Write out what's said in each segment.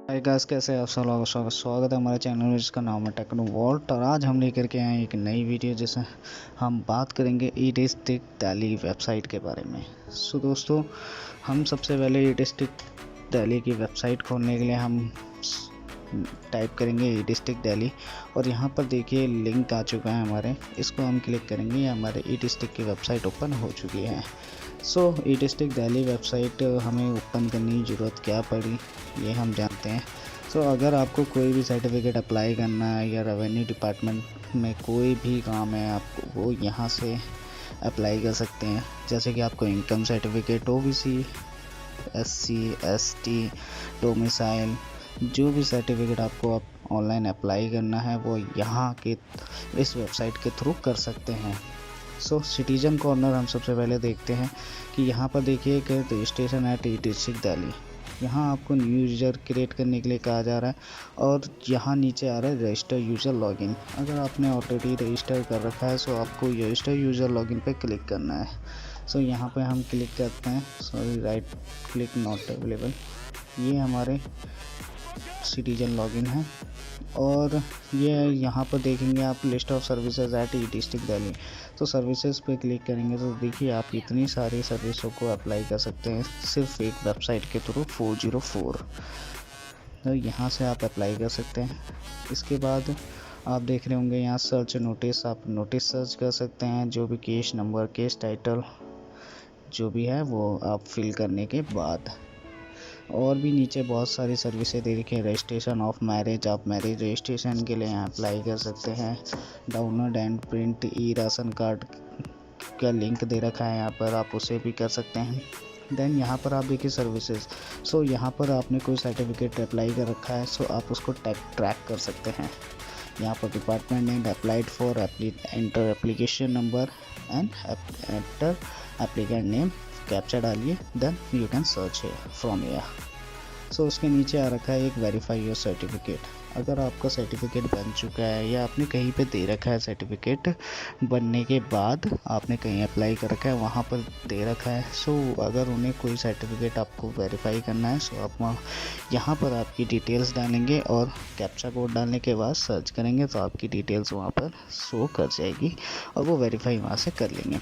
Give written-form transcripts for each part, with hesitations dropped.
Hi guys, कैसे हैं आप सब लोगों का स्वागत है हमारे चैनल में जिसका नाम है टेक्नो वॉल्ट। और आज हम लेकर के आए हैं एक नई वीडियो जिसमें हम बात करेंगे ई डिस्ट्रिक्ट दिल्ली वेबसाइट के बारे में। सो दोस्तों, हम सबसे पहले ई डिस्ट्रिक्ट दिल्ली की वेबसाइट खोलने के लिए हम टाइप करेंगे ई डिस्ट्रिक्ट दिल्ली और यहाँ पर देखिए लिंक आ चुका है हमारे, इसको हम क्लिक करेंगे। हमारे ई डिस्ट्रिक्ट की वेबसाइट ओपन हो चुकी है। सो ई डिस्ट्रिक्ट दिल्ली वेबसाइट हमें ओपन करने की ज़रूरत क्या पड़ी ये हम जानते हैं। सो अगर आपको कोई भी सर्टिफिकेट अप्लाई करना है या रेवेन्यू डिपार्टमेंट में कोई भी काम है आपको वो यहाँ से अप्लाई कर सकते हैं। जैसे कि आपको income certificate, OBC, SC, ST, domicile, जो भी सर्टिफिकेट आपको ऑनलाइन अप्लाई करना है वो यहाँ के इस वेबसाइट के थ्रू कर सकते हैं। सो सिटीजन कॉर्नर हम सबसे पहले देखते हैं कि यहाँ पर देखिए कि registration at E district Delhi, यहाँ आपको न्यू यूज़र क्रिएट करने के लिए कहा जा रहा है और यहाँ नीचे आ रहा है रजिस्टर यूज़र लॉगिन। अगर आपने ऑलरेडी रजिस्टर कर रखा है सो आपको रजिस्टर यूज़र लॉगिन पे क्लिक करना है। सो यहाँ पे हम क्लिक करते हैं, sorry right click not available. ये हमारे सिटीजन लॉगिन है और ये यहाँ पर देखेंगे आप list of services at E district Delhi. तो सर्विसेज पे क्लिक करेंगे तो देखिए आप इतनी सारी सर्विसों को अप्लाई कर सकते हैं सिर्फ एक वेबसाइट के थ्रू 404। तो यहाँ से आप अप्लाई कर सकते हैं। इसके बाद आप देख रहे होंगे यहाँ सर्च नोटिस, आप नोटिस सर्च कर सकते हैं। जो भी केस नंबर, केस टाइटल जो भी है वो आप फिल करने के बाद, और भी नीचे बहुत सारी सर्विसेज दे रखी है। रजिस्ट्रेशन ऑफ मैरिज, आप मैरिज रजिस्ट्रेशन के लिए यहाँ अप्लाई कर सकते हैं। Download and print E ration card का लिंक दे रखा है यहाँ पर, आप उसे भी कर सकते हैं। देन यहाँ पर आप देखिए सर्विसेज। सो यहाँ पर आपने कोई सर्टिफिकेट अप्लाई कर रखा है सो आप उसको ट्रैक कर सकते हैं। यहाँ पर department name, applied for, enter application number and enter applicant name, captcha डालिए, then you can search from here. So उसके नीचे आ रखा है एक वेरीफाई योर सर्टिफिकेट। अगर आपका सर्टिफिकेट बन चुका है या आपने कहीं पे दे रखा है, सर्टिफिकेट बनने के बाद आपने कहीं अप्लाई कर रखा है वहाँ पर दे रखा है, सो अगर उन्हें कोई सर्टिफिकेट आपको वेरीफाई करना है सो आप वहाँ यहाँ पर आपकी डिटेल्स डालेंगे और कैप्चा कोड डालने के बाद सर्च करेंगे तो आपकी डिटेल्स वहाँ पर शो कर जाएगी और वो वेरीफाई वहाँ से कर लेंगे।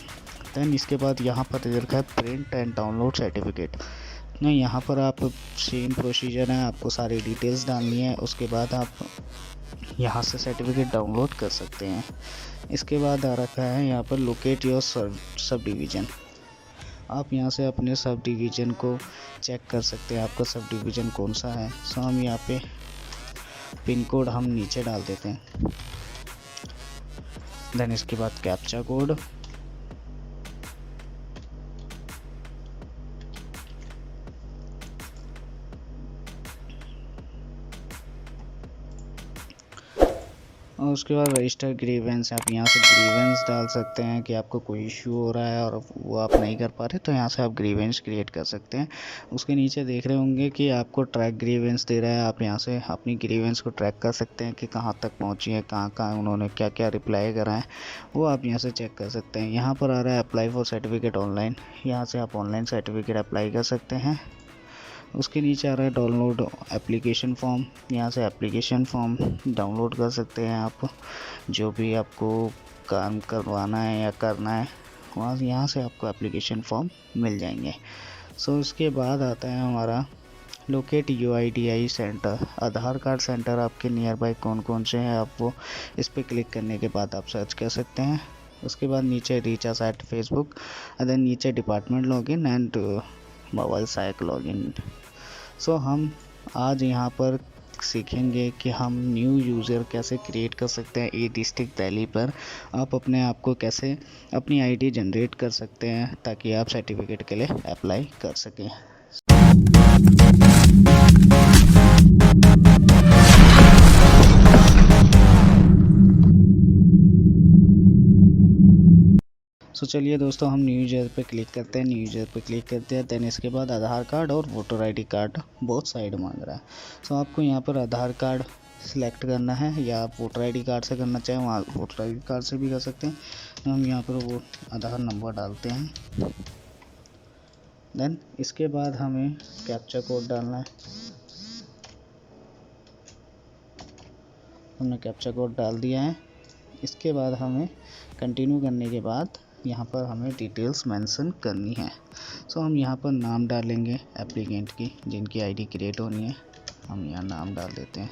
दैन इसके बाद यहाँ पर दे रखा है प्रिंट एंड डाउनलोड सर्टिफिकेट। नहीं, यहाँ पर आप सेम प्रोसीजर है, आपको सारी डिटेल्स डालनी है, उसके बाद आप यहाँ से सर्टिफिकेट डाउनलोड कर सकते हैं। इसके बाद आ रखा है यहाँ पर लोकेट योर सब डिवीज़न। आप यहाँ से अपने सब डिवीज़न को चेक कर सकते हैं, आपका सब डिवीज़न कौन सा है। सो हम यहाँ पे पिन कोड हम नीचे डाल देते हैं। देन इसके बाद कैप्चा कोड, और उसके बाद रजिस्टर ग्रीवेंस। आप यहाँ से ग्रीवेंस डाल सकते हैं कि आपको कोई इशू हो रहा है और वो आप नहीं कर पा रहे तो यहाँ से आप ग्रीवेंस क्रिएट कर सकते हैं। उसके नीचे देख रहे होंगे कि आपको ट्रैक ग्रीवेंस दे रहा है, आप यहाँ से अपनी ग्रीवेंस को ट्रैक कर सकते हैं कि कहाँ तक पहुँची है, कहाँ कहाँ उन्होंने क्या क्या रिप्लाई करा है, वो आप यहाँ से चेक कर सकते हैं। यहाँ पर आ रहा है अप्लाई फॉर सर्टिफिकेट ऑनलाइन, यहाँ से आप ऑनलाइन सर्टिफिकेट अप्लाई कर सकते हैं। उसके नीचे आ रहा है डाउनलोड एप्लीकेशन फॉर्म, यहाँ से एप्लीकेशन फॉर्म डाउनलोड कर सकते हैं आप, जो भी आपको काम करवाना है या करना है वहाँ यहाँ से आपको एप्लीकेशन फॉर्म मिल जाएंगे। सो उसके बाद आता है हमारा लोकेट यूआईडीआई सेंटर, आधार कार्ड सेंटर आपके नियर बाई कौन कौन से हैं, आप वो इस पर क्लिक करने के बाद आप सर्च कर सकते हैं। उसके बाद नीचे reach us at Facebook, then नीचे डिपार्टमेंट लॉगिन एंड मोबाइल साइक लॉगिन। सो हम आज यहाँ पर सीखेंगे कि हम न्यू यूज़र कैसे क्रिएट कर सकते हैं ई डिस्ट्रिक्ट दिल्ली पर। आप अपने आप को कैसे अपनी आईडी जनरेट कर सकते हैं ताकि आप सर्टिफिकेट के लिए अप्लाई कर सकें। सो चलिए दोस्तों, हम न्यू यूज़र पे क्लिक करते हैं। न्यू यूज़र पे क्लिक करते हैं, देन इसके बाद आधार कार्ड और voter ID card both side मांग रहा है। सो आपको यहाँ पर आधार कार्ड सिलेक्ट करना है या आप वोटर आईडी कार्ड से करना चाहें वहाँ वोटर आईडी कार्ड से भी कर सकते हैं। तो हम यहाँ पर वो आधार नंबर डालते हैं। देन इसके बाद हमें कैप्चा कोड डालना है। हमने कैप्चा कोड डाल दिया है। इसके बाद हमें कंटिन्यू करने के बाद यहाँ पर हमें डिटेल्स मेंशन करनी है। सो हम यहाँ पर नाम डालेंगे एप्लीकेंट की, जिनकी आईडी क्रिएट होनी है। हम यहाँ नाम डाल देते हैं,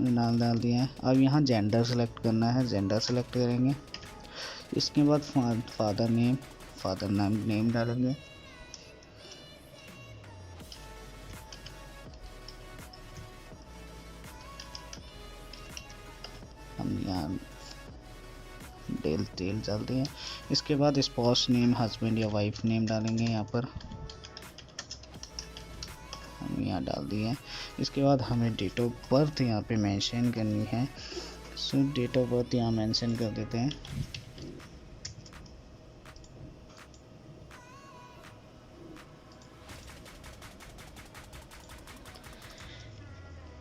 नाम डाल दिया है। अब यहाँ जेंडर सेलेक्ट करना है, जेंडर सेलेक्ट करेंगे। इसके बाद फादर नेम डालेंगे। हम यहाँ डिटेल डालते हैं। इसके बाद स्पाउस नेम, हस्बैंड या वाइफ नेम डालेंगे। यहाँ पर हम यहाँ डाल दिए। इसके बाद हमें डेट ऑफ बर्थ यहाँ पे मेंशन करनी है। सो डेट ऑफ बर्थ यहाँ मेंशन कर देते हैं।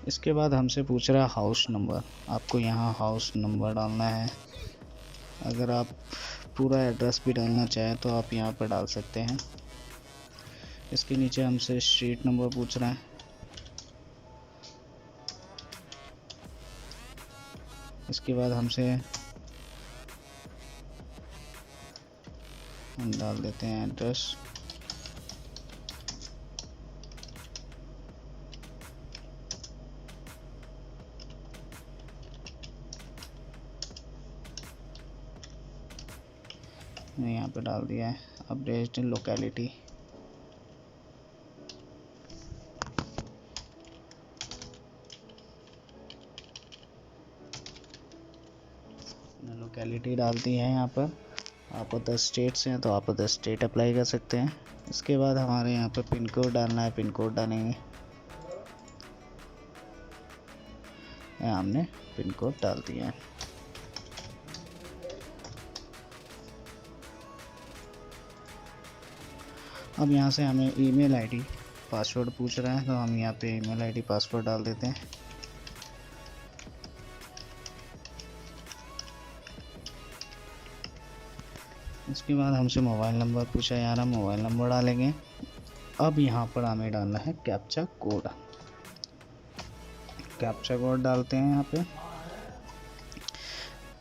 इसके बाद हमसे पूछ रहा है हाउस नंबर, आपको यहाँ हाउस नंबर डालना है। अगर आप पूरा एड्रेस भी डालना चाहें तो आप यहाँ पर डाल सकते हैं। इसके नीचे हमसे स्ट्रीट नंबर पूछ रहा है। इसके बाद हम डाल देते हैं एड्रेस। यहाँ पे डाल दिया है। अब रेजिडेंट लोकेलिटी, डालती है। यहाँ पर आप अदर स्टेट से हैं तो आप अदर स्टेट अप्लाई कर सकते हैं। इसके बाद हमारे यहाँ पे पिन कोड डालना है, पिन कोड डालेंगे। हमने पिन कोड डाल दिया है। अब यहाँ से हमें ईमेल आईडी पासवर्ड पूछ रहा है, तो हम यहाँ पे ईमेल आईडी पासवर्ड डाल देते हैं। इसके बाद हमसे मोबाइल नंबर पूछा यार, हम मोबाइल नंबर डालेंगे। अब यहाँ पर हमें डालना है कैप्चा कोड। कैप्चा कोड डालते हैं यहाँ पे।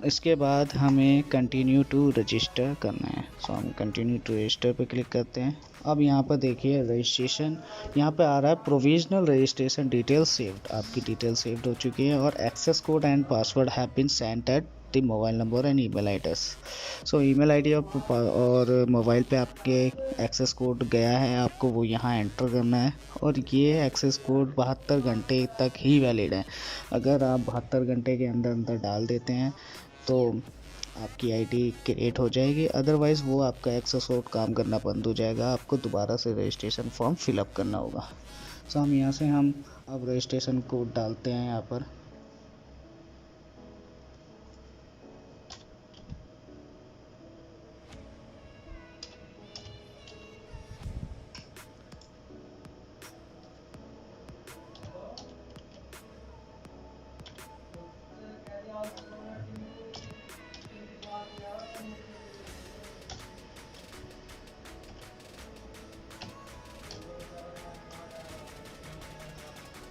इसके बाद हमें कंटिन्यू टू रजिस्टर करना है। सो हम कंटिन्यू टू रजिस्टर पे क्लिक करते हैं। अब यहाँ पर देखिए रजिस्ट्रेशन यहाँ पे आ रहा है, प्रोविजनल रजिस्ट्रेशन डिटेल सेव्ड, आपकी डिटेल सेव्ड हो चुकी है और access code and password have been sent at the mobile number and email address. So email ID और मोबाइल पे आपके एक्सेस कोड गया है, आपको वो यहाँ एंटर करना है। और ये एक्सेस कोड 72 घंटे तक ही वैलिड है। अगर आप 72 घंटे के अंदर अंदर डाल देते हैं तो आपकी आईडी क्रिएट हो जाएगी, अदरवाइज़ वो आपका एक्सेस कोड काम करना बंद हो जाएगा। आपको दोबारा से रजिस्ट्रेशन फॉर्म फिलअप करना होगा। सो हम यहाँ से अब रजिस्ट्रेशन कोड डालते हैं यहाँ पर।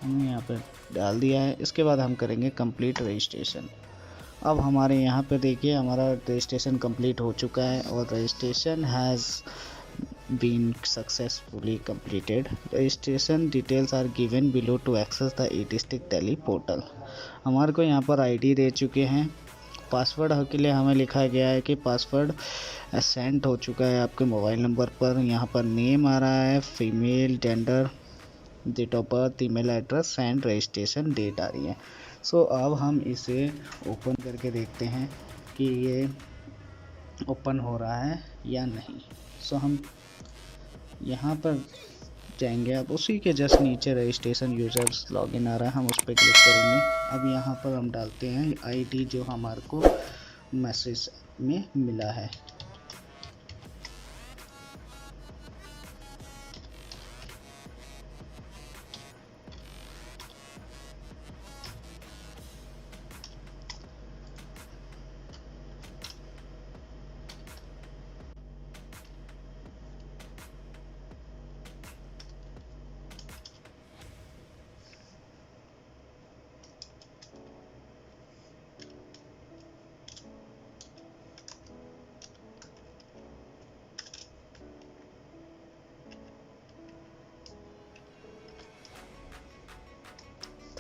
हमने यहाँ पर डाल दिया है। इसके बाद हम करेंगे कंप्लीट रजिस्ट्रेशन। अब हमारे यहाँ पे देखिए हमारा रजिस्ट्रेशन कंप्लीट हो चुका है और registration has been successfully completed. Registration details are given below to access the e-district tally portal. हमारे को यहाँ पर आईडी दे चुके हैं। पासवर्ड के लिए हमें लिखा गया है कि पासवर्ड सेंड हो चुका है आपके मोबाइल नंबर पर। यहाँ पर नेम आ रहा है, female, gender, date of birth, email address and registration date आ रही है। सो अब हम इसे ओपन करके देखते हैं कि ये ओपन हो रहा है या नहीं। सो हम यहाँ पर जाएंगे। अब उसी के जस्ट नीचे रजिस्ट्रेशन यूजर्स लॉगिन आ रहा है, हम उस पर क्लिक करेंगे। अब यहाँ पर हम डालते हैं आईडी जो हमारे को मैसेज में मिला है।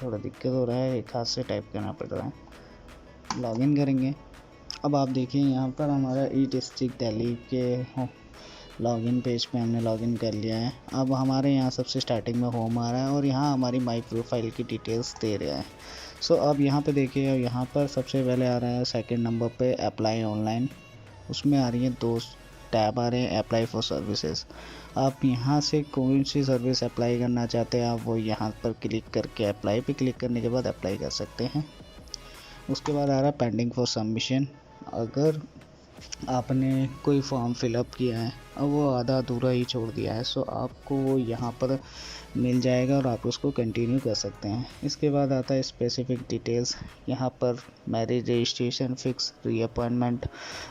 थोड़ा दिक्कत हो रहा है, एक हाथ से टाइप करना पड़ रहा है। लॉगिन करेंगे। अब आप देखिए यहाँ पर हमारा ई डिस्ट्रिक्ट दिल्ली के लॉगिन पेज पे हमने लॉगिन कर लिया है। अब हमारे यहाँ सबसे स्टार्टिंग में होम आ रहा है और यहाँ हमारी माई प्रोफाइल की डिटेल्स दे रहा है। सो अब यहाँ पे देखिए, यहाँ पर सबसे पहले आ रहा है सेकंड नंबर पे अप्लाई ऑनलाइन। उसमें आ रही है 2 टैब आ रहे हैं, अप्लाई फॉर सर्विसेज। आप यहाँ से कौन सी सर्विस अप्लाई करना चाहते हैं, आप वो यहाँ पर क्लिक करके अप्लाई पे क्लिक करने के बाद अप्लाई कर सकते हैं। उसके बाद आ रहा है पेंडिंग फॉर सबमिशन। अगर आपने कोई फॉर्म फिलअप किया है और वो आधा अधूरा ही छोड़ दिया है, सो आपको वो यहाँ पर मिल जाएगा और आप उसको कंटिन्यू कर सकते हैं। इसके बाद आता है स्पेसिफिक डिटेल्स। यहाँ पर marriage registration fix, reappointment,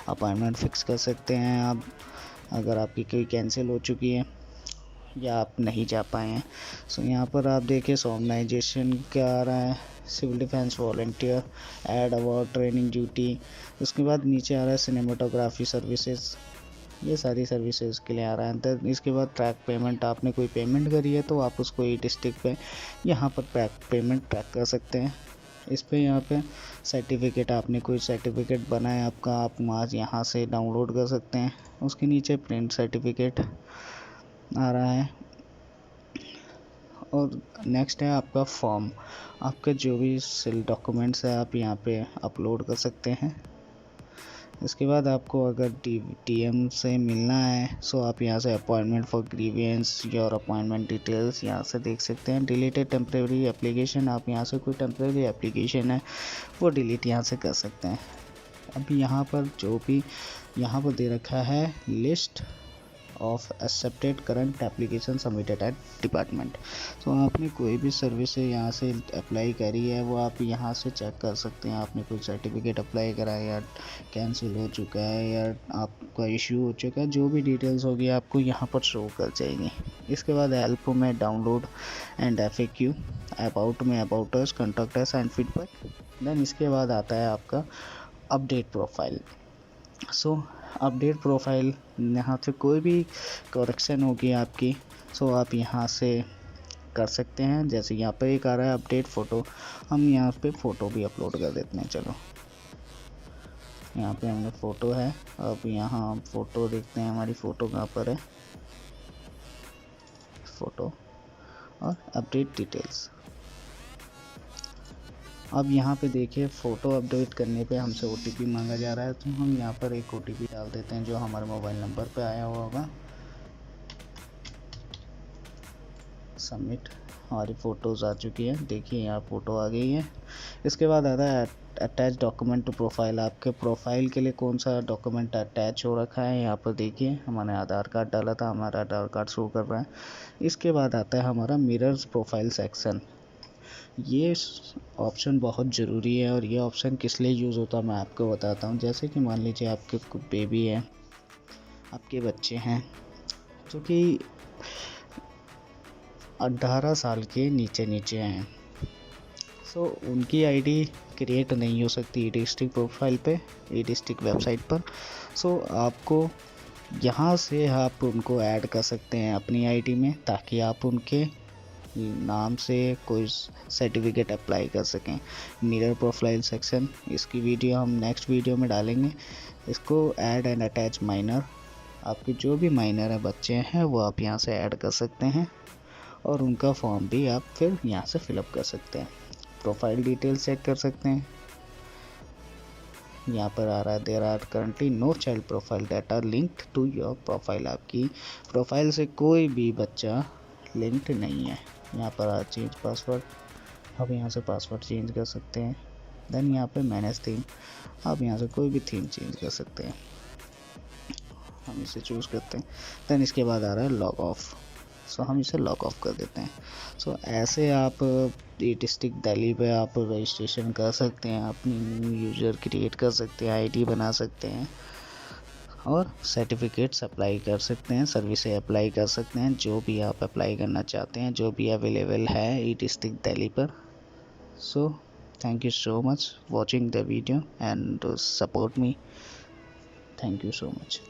appointment fix कर सकते हैं आप, अगर आपकी कोई कैंसिल हो चुकी है या आप नहीं जा पाए हैं। सो यहाँ पर आप देखिए सोमनाइजेशन क्या आ रहा है, civil defence volunteer, aid award, training duty. उसके बाद नीचे आ रहा है सिनेमाटोग्राफी सर्विसेज, ये सारी सर्विसेज के लिए आ रहा है। तो इसके बाद ट्रैक पेमेंट, आपने कोई पेमेंट करी है तो आप उसको ई डिस्ट्रिक्ट पे यहाँ पर पेमेंट ट्रैक कर सकते हैं। इस पे यहाँ पे सर्टिफिकेट, आपने कोई सर्टिफिकेट बना है आपका, आप वहाँ यहाँ से डाउनलोड कर सकते हैं। उसके नीचे प्रिंट सर्टिफिकेट आ रहा है। और नेक्स्ट है आपका फॉर्म, आपके जो भी सिल डॉक्यूमेंट्स है आप यहाँ पे अपलोड कर सकते हैं। इसके बाद आपको अगर टीएम से मिलना है, सो आप यहाँ से appointment for grievance, your appointment details यहाँ से देख सकते हैं। डिलीटेड टेम्प्रेरी एप्लीकेशन, आप यहाँ से कोई टेम्प्रेरी एप्लीकेशन है वो डिलीट यहाँ से कर सकते हैं। अब यहाँ पर जो भी यहाँ पर दे रखा है list of accepted current application submitted at department. तो आपने कोई भी सर्विस है यहाँ से अप्लाई करी है वो आप यहाँ से चेक कर सकते हैं। आपने कोई सर्टिफिकेट अप्लाई करा है या कैंसिल हो चुका है या आपका इश्यू हो चुका है, जो भी डिटेल्स होगी आपको यहाँ पर शो कर जाएंगी। इसके बाद हेल्प में डाउनलोड एंड FAQ, अबाउट में about us, contact us and feedback. Then इसके बाद आता है आपका update profile. So update profile, यहाँ से कोई भी करेक्शन होगी आपकी, सो आप यहाँ से कर सकते हैं। जैसे यहाँ पे एक आ रहा है अपडेट फ़ोटो, हम यहाँ पे फ़ोटो भी अपलोड कर देते हैं। चलो यहाँ पे हमने फ़ोटो है, अब यहाँ हम फ़ोटो देखते हैं, हमारी फ़ोटो कहाँ पर है, फ़ोटो और अपडेट डिटेल्स। अब यहाँ पे देखिए फ़ोटो अपडेट करने पे हमसे OTP मांगा जा रहा है, तो हम यहाँ पर एक OTP डाल देते हैं जो हमारे मोबाइल नंबर पे आया हुआ होगा। सबमिट, हमारी फ़ोटोज़ आ चुकी है, देखिए यहाँ फ़ोटो आ गई है। इसके बाद आता है अटैच डॉक्यूमेंट टू प्रोफाइल, आपके प्रोफाइल के लिए कौन सा डॉक्यूमेंट अटैच हो रखा है। यहाँ पर देखिए हमारे आधार कार्ड डाला था, हमारा आधार कार्ड शो कर रहा है। इसके बाद आता है हमारा मिरर्स प्रोफाइल सेक्शन। ये ऑप्शन बहुत ज़रूरी है और ये ऑप्शन किस लिए यूज़ होता है मैं आपको बताता हूँ। जैसे कि मान लीजिए आपके बेबी है, आपके बच्चे हैं जो कि 18 साल के नीचे हैं, सो उनकी आईडी क्रिएट नहीं हो सकती ई डिस्ट्रिक्ट प्रोफाइल पे, ई डिस्ट्रिक्ट वेबसाइट पर। सो आपको यहाँ से आप उनको ऐड कर सकते हैं अपनी आईडी में, ताकि आप उनके नाम से कोई सर्टिफिकेट अप्लाई कर सकें। मिरर प्रोफाइल सेक्शन, इसकी वीडियो हम नेक्स्ट वीडियो में डालेंगे। इसको ऐड एंड अटैच माइनर, आपके जो भी माइनर है बच्चे हैं वो आप यहाँ से ऐड कर सकते हैं और उनका फॉर्म भी आप फिर यहाँ से फिलअप कर सकते हैं। प्रोफाइल डिटेल्स चेक कर सकते हैं, यहाँ पर आ रहा है there are currently no child profile data linked to your profile, आपकी प्रोफाइल से कोई भी बच्चा लिंक्ड नहीं है। यहाँ पर आ चेंज पासवर्ड, आप यहाँ से पासवर्ड चेंज कर सकते हैं। देन यहाँ पे मैनेज थीम, आप यहाँ से कोई भी थीम चेंज कर सकते हैं, हम इसे चूज़ करते हैं। देन इसके बाद आ रहा है लॉग ऑफ, सो हम इसे लॉग ऑफ कर देते हैं। सो ऐसे आप ई डिस्ट्रिक्ट दिल्ली पे आप रजिस्ट्रेशन कर सकते हैं, अपनी न्यू यूज़र क्रिएट कर सकते हैं, आईडी बना सकते हैं और सर्टिफिकेट्स अप्लाई कर सकते हैं, सर्विसेज अप्लाई कर सकते हैं, जो भी आप अप्लाई करना चाहते हैं, जो भी अवेलेबल है ई डिस्ट्रिक्ट दिल्ली पर। So thank you so much watching the video and support me, thank you so much.